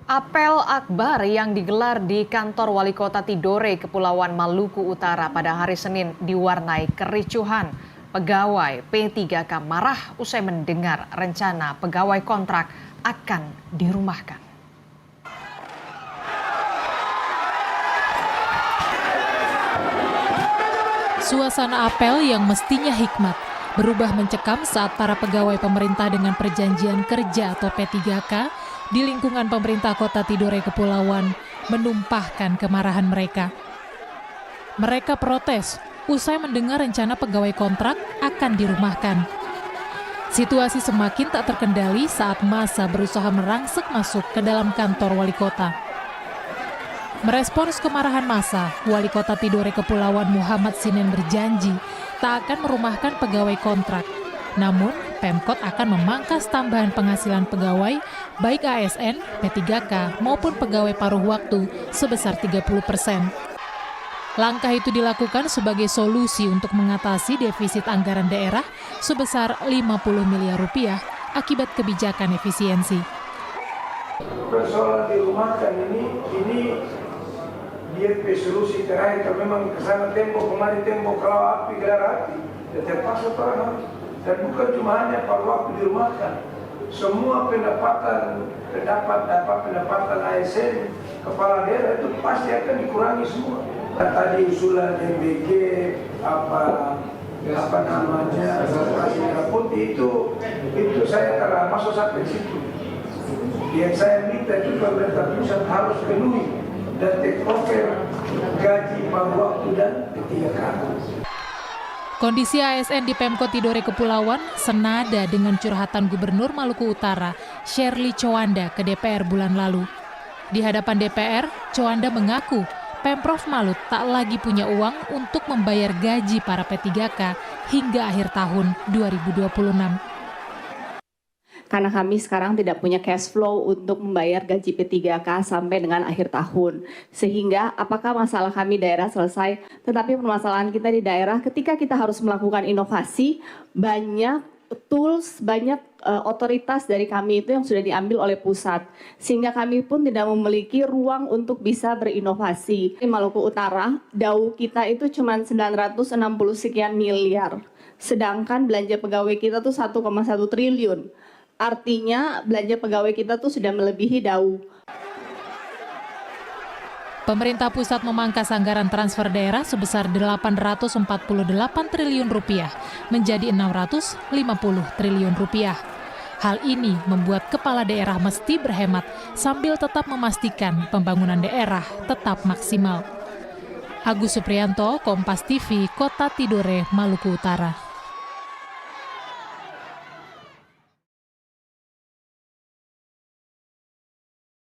Apel akbar yang digelar di kantor Wali Kota Tidore, Kepulauan Maluku Utara pada hari Senin diwarnai kericuhan. Pegawai P3K marah usai mendengar rencana pegawai kontrak akan dirumahkan. Suasana apel yang mestinya hikmat berubah mencekam saat para pegawai pemerintah dengan perjanjian kerja atau P3K di lingkungan pemerintah Kota Tidore Kepulauan menumpahkan kemarahan mereka. Mereka protes usai mendengar rencana pegawai kontrak akan dirumahkan. Situasi semakin tak terkendali saat massa berusaha merangsek masuk ke dalam kantor wali kota. Merespons kemarahan massa, Wali Kota Tidore Kepulauan Muhammad Sinen berjanji tak akan merumahkan pegawai kontrak. Namun, Pemkot akan memangkas tambahan penghasilan pegawai, baik ASN, P3K, maupun pegawai paruh waktu sebesar 30%. Langkah itu dilakukan sebagai solusi untuk mengatasi defisit anggaran daerah sebesar 50 miliar rupiah akibat kebijakan efisiensi. Persoalan dirumahkan ini dia solusi terakhir. Kalau memang kesana tembok kemari tembok, kalau api gelar api, ya terpaksa orang. Dan bukan cuma hanya pada waktu dirumahkan, semua pendapatan ASN kepala daerah itu pasti akan dikurangi semua. Dan tadi usulan MBG apa namanya operasi merah putih itu saya telah masuk sampai situ. Yang saya minta juga pemerintah pusat harus penuhi dan take over gaji paruh waktu dan P3K. Kondisi ASN di Pemkot Tidore Kepulauan senada dengan curhatan Gubernur Maluku Utara, Sherly Chowanda ke DPR bulan lalu. Di hadapan DPR, Chowanda mengaku Pemprov Malut tak lagi punya uang untuk membayar gaji para P3K hingga akhir tahun 2026. Karena kami sekarang tidak punya cash flow untuk membayar gaji P3K sampai dengan akhir tahun. Sehingga apakah masalah kami daerah selesai, tetapi permasalahan kita di daerah ketika kita harus melakukan inovasi, banyak tools, banyak otoritas dari kami itu yang sudah diambil oleh pusat. Sehingga kami pun tidak memiliki ruang untuk bisa berinovasi. Di Maluku Utara, DAU kita itu cuma 960 sekian miliar. Sedangkan belanja pegawai kita tuh 1,1 triliun. Artinya belanja pegawai kita tuh sudah melebihi DAU. Pemerintah pusat memangkas anggaran transfer daerah sebesar 848 triliun rupiah menjadi 650 triliun rupiah. Hal ini membuat kepala daerah mesti berhemat sambil tetap memastikan pembangunan daerah tetap maksimal. Agus Supriyanto, Kompas TV, Kota Tidore, Maluku Utara.